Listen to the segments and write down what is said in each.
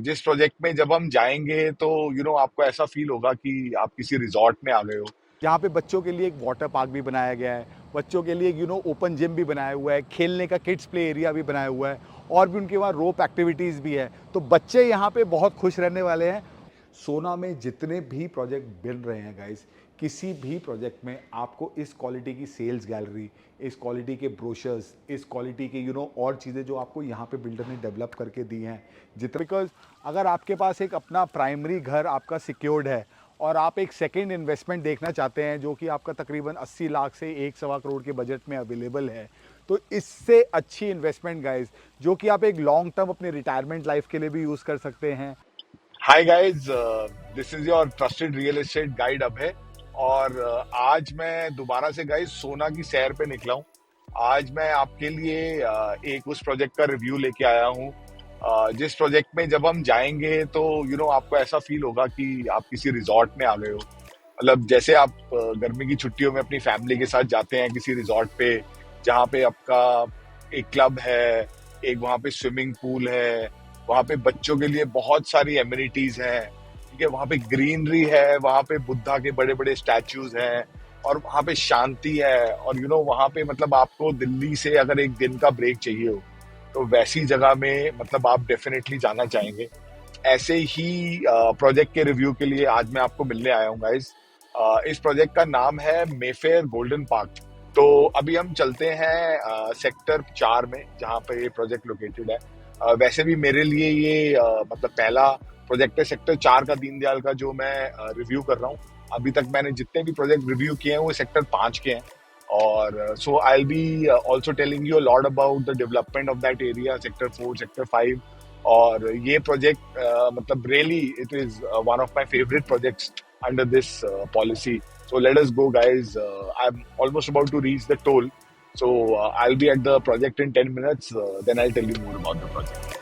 जिस प्रोजेक्ट में जब हम जाएंगे तो आपको ऐसा फील होगा कि आप किसी रिजॉर्ट में आ गए हो। यहाँ पे बच्चों के लिए एक वाटर पार्क भी बनाया गया है, बच्चों के लिए ओपन जिम भी बनाया हुआ है, खेलने का किड्स प्ले एरिया भी बनाया हुआ है और भी उनके वहाँ रोप एक्टिविटीज़ भी है। तो बच्चे यहाँ पे बहुत खुश रहने वाले हैं। सोना में जितने भी प्रोजेक्ट बन रहे हैं गाइस, किसी भी प्रोजेक्ट में आपको इस क्वालिटी की सेल्स गैलरी, इस क्वालिटी के ब्रोशर्स, इस क्वालिटी के और चीज़ें जो आपको यहाँ पे बिल्डर ने डेवलप करके दी हैं जितना, बिकॉज अगर आपके पास एक अपना प्राइमरी घर आपका सिक्योर्ड है और आप एक सेकेंड इन्वेस्टमेंट देखना चाहते हैं जो कि आपका तकरीबन 80 लाख से 1 सवा करोड़ के बजट में अवेलेबल है, तो इससे अच्छी इन्वेस्टमेंट गाइस जो कि आप एक लॉन्ग टर्म अपने रिटायरमेंट लाइफ के लिए भी यूज़ कर सकते हैं। Hi guys, this is your trusted real estate guide Abhay. और आज मैं दोबारा से गाइस सोना की सैर पे निकला हूँ। आज मैं आपके लिए एक उस प्रोजेक्ट का रिव्यू लेके आया हूँ, जिस प्रोजेक्ट में जब हम जाएंगे तो आपको ऐसा फील होगा कि आप किसी रिजॉर्ट में आ गए हो। मतलब जैसे आप गर्मी की छुट्टियों में अपनी फैमिली के साथ जाते हैं किसी रिजॉर्ट पे, जहाँ पे आपका एक क्लब है, एक वहाँ पे स्विमिंग पूल है, वहाँ पे बच्चों के लिए बहुत सारी एमिनिटीज हैं, ठीक है, वहाँ पे ग्रीनरी है, वहाँ पे बुद्धा के बड़े बड़े स्टैचूज हैं और वहाँ पे शांति है। और वहाँ पे मतलब आपको दिल्ली से अगर एक दिन का ब्रेक चाहिए हो तो वैसी जगह में मतलब आप डेफिनेटली जाना चाहेंगे। ऐसे ही प्रोजेक्ट के रिव्यू के लिए आज मैं आपको मिलने आया हूँ गाइस। इस प्रोजेक्ट का नाम है मेफेयर गोल्डन पार्क। तो अभी हम चलते हैं सेक्टर 4 में, जहाँ पे ये प्रोजेक्ट लोकेटेड है। वैसे भी मेरे लिए ये मतलब पहला प्रोजेक्ट है सेक्टर 4 का, दीनदयाल का, जो मैं रिव्यू कर रहा हूँ। अभी तक मैंने जितने भी प्रोजेक्ट रिव्यू किए हैं वो सेक्टर 5 के हैं। और so I will be also telling you a lot about the development of that area, sector 4, sector 5। और ये प्रोजेक्ट मतलब really it is one of my favourite projects under this policy. So let us go, guys. I'm almost about to reach the toll. So I'll be at the project in 10 minutes. Then I'll tell you more about the project.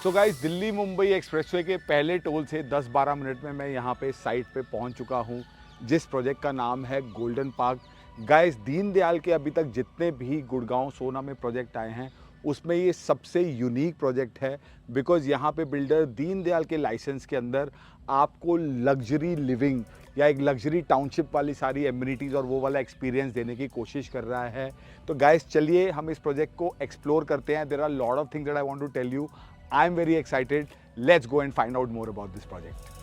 तो guys, Delhi Mumbai expressway के पहले toll से 10-12 minute में मैं यहाँ पे site पे पहुँच चुका हूँ, जिस प्रोजेक्ट का नाम है गोल्डन पार्क। गाइस, दीनदयाल के अभी तक जितने भी गुड़गांव सोना में प्रोजेक्ट आए हैं उसमें ये सबसे यूनिक प्रोजेक्ट है, बिकॉज़ यहाँ पे बिल्डर दीनदयाल के लाइसेंस के अंदर आपको लग्जरी लिविंग या एक लग्जरी टाउनशिप वाली सारी एम्यूनिटीज़ और वो वाला एक्सपीरियंस देने की कोशिश कर रहा है। तो गाइस, चलिए हम इस प्रोजेक्ट को एक्सप्लोर करते हैं। There are lot of things that I want to tell you. I am very excited. Let's go and find out more about this project.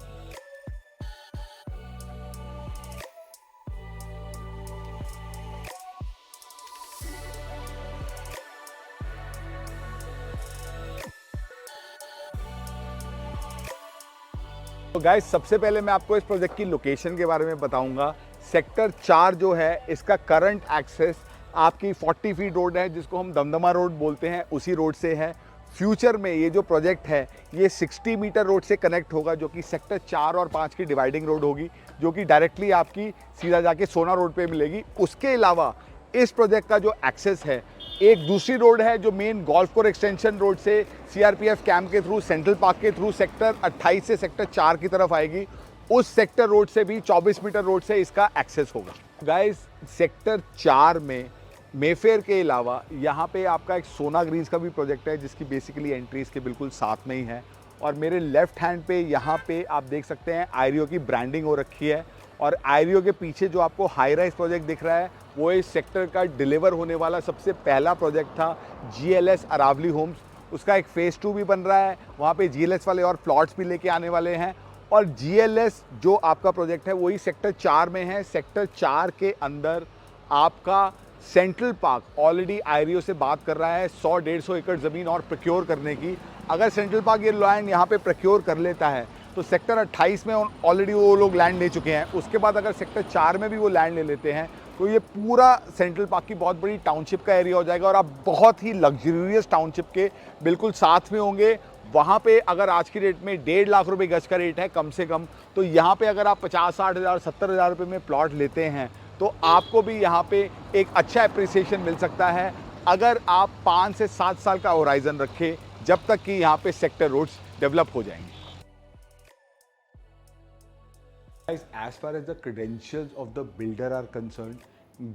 तो गाइस, सबसे पहले मैं आपको इस प्रोजेक्ट की लोकेशन के बारे में बताऊंगा। सेक्टर 4 जो है, इसका करंट एक्सेस आपकी 40 फीट रोड है जिसको हम दमदमा रोड बोलते हैं, उसी रोड से है। फ्यूचर में ये जो प्रोजेक्ट है ये 60 मीटर रोड से कनेक्ट होगा, जो कि सेक्टर 4 और 5 की डिवाइडिंग रोड होगी, जो कि डायरेक्टली आपकी सीधा जाके सोना रोड पे मिलेगी। उसके अलावा इस प्रोजेक्ट का जो एक्सेस है, एक दूसरी रोड है जो main golf course extension road से सीआरपीएफ कैंप के थ्रू, सेंट्रल पार्क के थ्रू सेक्टर 28 से सेक्टर 4 की तरफ आएगी। उस सेक्टर रोड से भी 24 मीटर रोड से इसका एक्सेस होगा। गाइस, सेक्टर 4 में मेफेयर के अलावा यहाँ पे आपका एक सोना ग्रीन्स का भी प्रोजेक्ट है, जिसकी बेसिकली एंट्री इसके बिल्कुल साथ में ही है। और मेरे लेफ्ट हैंड पे यहाँ पे आप देख सकते हैं आयरियो की ब्रांडिंग हो रखी है। और आयरियो के पीछे जो आपको हाई राइज प्रोजेक्ट दिख रहा है वो इस सेक्टर का डिलीवर होने वाला सबसे पहला प्रोजेक्ट था, जीएलएस अरावली होम्स। उसका एक फेज़ 2 भी बन रहा है, वहाँ पे जीएलएस वाले और प्लॉट्स भी लेके आने वाले हैं। और जीएलएस जो आपका प्रोजेक्ट है वही सेक्टर 4 में है। सेक्टर 4 के अंदर आपका सेंट्रल पार्क ऑलरेडी आयरियो से बात कर रहा है 100-150 एकड़ ज़मीन और प्रोक्योर करने की। अगर सेंट्रल पार्क ये लैंड यहाँ पे प्रोक्योर कर लेता है तो सेक्टर 28 में ऑलरेडी वो लोग लैंड ले चुके हैं। उसके बाद अगर सेक्टर 4 में भी वो लैंड ले लेते हैं तो ये पूरा सेंट्रल पार्क की बहुत बड़ी टाउनशिप का एरिया हो जाएगा और आप बहुत ही लग्जरियस टाउनशिप के बिल्कुल साथ में होंगे। वहाँ पे अगर आज की रेट में 1.5 लाख रुपए गज का रेट है कम से कम, तो यहाँ पे अगर आप 50-60 हज़ार 70 हज़ार रुपये में प्लॉट लेते हैं तो आपको भी यहाँ पे एक अच्छा अप्रिसिएशन मिल सकता है अगर आप 5 से 7 साल का होराइजन रखें, जब तक कि यहाँ पे सेक्टर रोड्स डेवलप हो जाएंगे। Guys, as far as the credentials of the builder are concerned,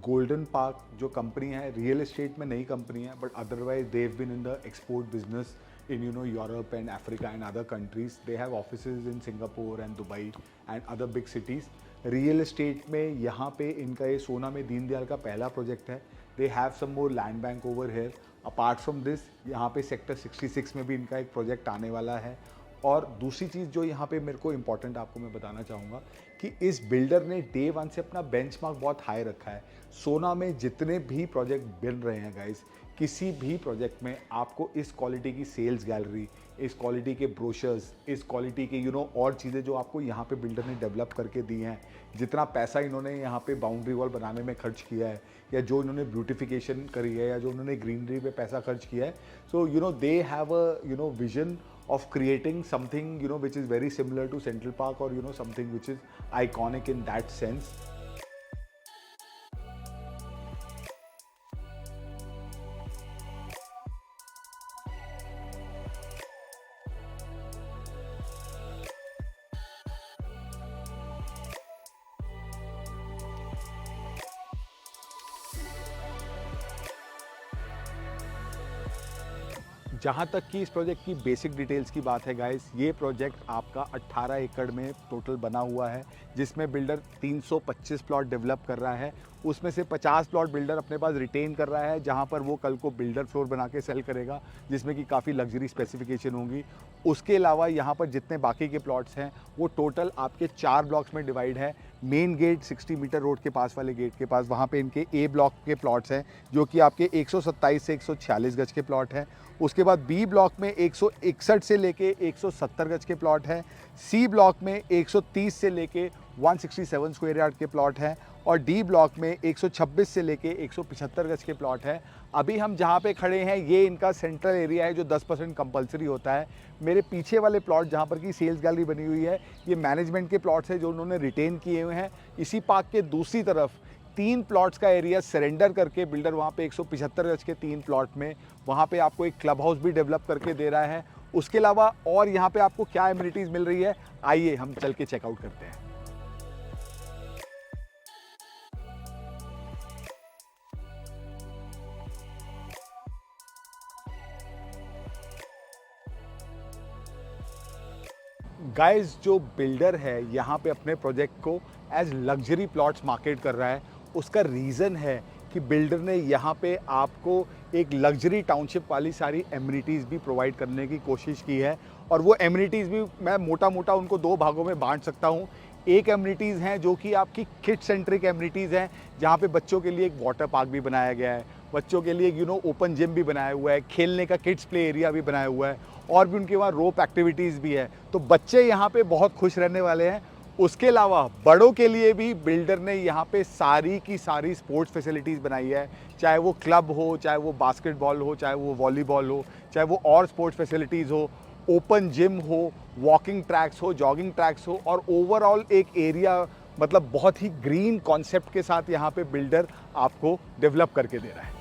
Golden Park जो कंपनी है रियल एस्टेट में नई कंपनी है, but otherwise they've been in the export business in Europe and Africa and other countries. They have offices in Singapore and Dubai and other big cities. Real estate में यहाँ पे इनका ये सोना में दीनदयाल का पहला प्रोजेक्ट है। They have some more land bank over here. Apart from this यहाँ पे सेक्टर 66 में भी इनका एक प्रोजेक्ट आने वाला है। और दूसरी चीज़ जो यहाँ पे मेरे को इम्पॉर्टेंट आपको मैं बताना चाहूँगा कि इस बिल्डर ने डे वन से अपना बेंचमार्क बहुत हाई रखा है। सोना में जितने भी प्रोजेक्ट बन रहे हैं गाइस, किसी भी प्रोजेक्ट में आपको इस क्वालिटी की सेल्स गैलरी, इस क्वालिटी के ब्रोशर्स, इस क्वालिटी के और चीज़ें जो आपको यहाँ पे बिल्डर ने डेवलप करके दी हैं, जितना पैसा इन्होंने यहाँ पे बाउंड्री वॉल बनाने में खर्च किया है, या जो इन्होंने ब्यूटिफिकेशन करी है, या जो उन्होंने ग्रीनरी पे पैसा खर्च किया है, so they have a vision of creating something which is very similar to Central Park, or something which is iconic in that sense. जहाँ तक कि इस प्रोजेक्ट की बेसिक डिटेल्स की बात है गाइस, ये प्रोजेक्ट आपका 18 एकड़ में टोटल बना हुआ है, जिसमें बिल्डर 325 प्लॉट डेवलप कर रहा है। उसमें से 50 प्लॉट बिल्डर अपने पास रिटेन कर रहा है, जहाँ पर वो कल को बिल्डर फ्लोर बना के सेल करेगा, जिसमें कि काफ़ी लग्जरी स्पेसिफिकेशन होंगी। उसके अलावा यहाँ पर जितने बाकी के प्लॉट्स हैं वो टोटल आपके 4 ब्लॉक्स में डिवाइड है। मेन गेट 60 मीटर रोड के पास वाले गेट के पास, वहाँ पे इनके ए ब्लॉक के प्लॉट्स हैं जो कि आपके 127 से 146 गज के प्लॉट हैं। उसके बाद बी ब्लॉक में 161 से लेके 170 गज के प्लॉट हैं। सी ब्लॉक में 130 से लेके 167 स्क्वायर यार्ड के प्लॉट हैं। और डी ब्लॉक में 126 से लेके 175 गज के प्लॉट है। अभी हम जहाँ पे खड़े हैं ये इनका सेंट्रल एरिया है जो 10% कंपलसरी होता है। मेरे पीछे वाले प्लॉट जहाँ पर की सेल्स गैलरी बनी हुई है, ये मैनेजमेंट के प्लॉट्स हैं जो उन्होंने रिटेन किए हुए हैं। इसी पार्क के दूसरी तरफ 3 प्लॉट्स का एरिया सरेंडर करके बिल्डर वहाँ पे 175 गज के 3 प्लॉट में वहाँ पे आपको एक क्लब हाउस भी डेवलप करके दे रहा है। उसके अलावा और यहाँ पे आपको क्या एमिनिटीज़ मिल रही है, आइए हम चल के चेकआउट करते हैं। गाइस, जो बिल्डर है यहाँ पे अपने प्रोजेक्ट को एज लग्जरी प्लॉट्स मार्केट कर रहा है, उसका रीज़न है कि बिल्डर ने यहाँ पे आपको एक लग्जरी टाउनशिप वाली सारी एमिनिटीज़ भी प्रोवाइड करने की कोशिश की है। और वो एमिनिटीज़ भी मैं मोटा मोटा उनको 2 भागों में बांट सकता हूँ। एक एमिनिटीज़ हैं जो कि आपकी किड सेंट्रिक एमिनिटीज़ हैं, जहाँ पे बच्चों के लिए एक वाटर पार्क भी बनाया गया है, बच्चों के लिए ओपन जिम भी बनाया हुआ है, खेलने का किड्स प्ले एरिया भी बनाया हुआ है, और भी उनके वहाँ रोप एक्टिविटीज़ भी है। तो बच्चे यहाँ पे बहुत खुश रहने वाले हैं। उसके अलावा बड़ों के लिए भी बिल्डर ने यहाँ पे सारी की सारी स्पोर्ट्स फैसिलिटीज़ बनाई है, चाहे वो क्लब हो, चाहे वो बास्केटबॉल हो, चाहे वो वॉलीबॉल हो, चाहे वो और स्पोर्ट्स फैसिलिटीज़ हो, ओपन जिम हो, वॉकिंग ट्रैक्स हो, जॉगिंग ट्रैक्स हो, और ओवरऑल एक एरिया मतलब बहुत ही ग्रीन कॉन्सेप्ट के साथ यहाँ पे बिल्डर आपको डेवलप करके दे रहा है।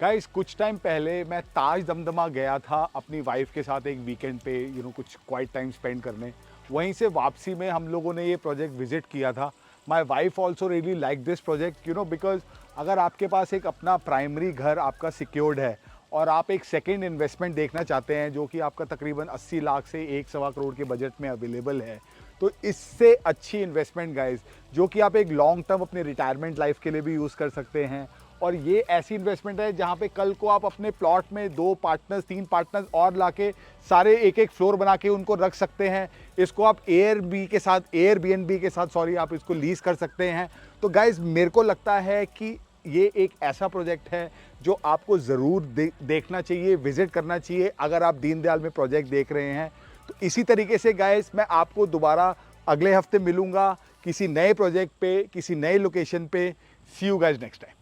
गाइस, कुछ टाइम पहले मैं ताज दमदमा गया था अपनी वाइफ के साथ एक वीकेंड पे कुछ क्वाइट टाइम स्पेंड करने। वहीं से वापसी में हम लोगों ने ये प्रोजेक्ट विजिट किया था। My wife also really like this project because अगर आपके पास एक अपना प्राइमरी घर आपका सिक्योर्ड है और आप एक सेकेंड इन्वेस्टमेंट देखना चाहते हैं जो कि आपका तकरीबन 80 लाख से 1.25 करोड़ के बजट में अवेलेबल है, तो इससे अच्छी इन्वेस्टमेंट गाइस जो कि आप एक लॉन्ग टर्म अपने रिटायरमेंट लाइफ के लिए भी यूज़ कर सकते हैं। और ये ऐसी इन्वेस्टमेंट है जहाँ पे कल को आप अपने प्लॉट में 2 पार्टनर्स 3 पार्टनर्स और लाके सारे एक फ्लोर बना के उनको रख सकते हैं। इसको आप एयरबीएनबी के साथ आप इसको लीज कर सकते हैं। तो गाइज, मेरे को लगता है कि ये एक ऐसा प्रोजेक्ट है जो आपको ज़रूर देखना चाहिए, विज़िट करना चाहिए अगर आप दीनदयाल में प्रोजेक्ट देख रहे हैं। तो इसी तरीके से गाइस मैं आपको दोबारा अगले हफ्ते मिलूंगा किसी नए प्रोजेक्ट पे, किसी नए लोकेशन पे। सी यू गाइस नेक्स्ट टाइम।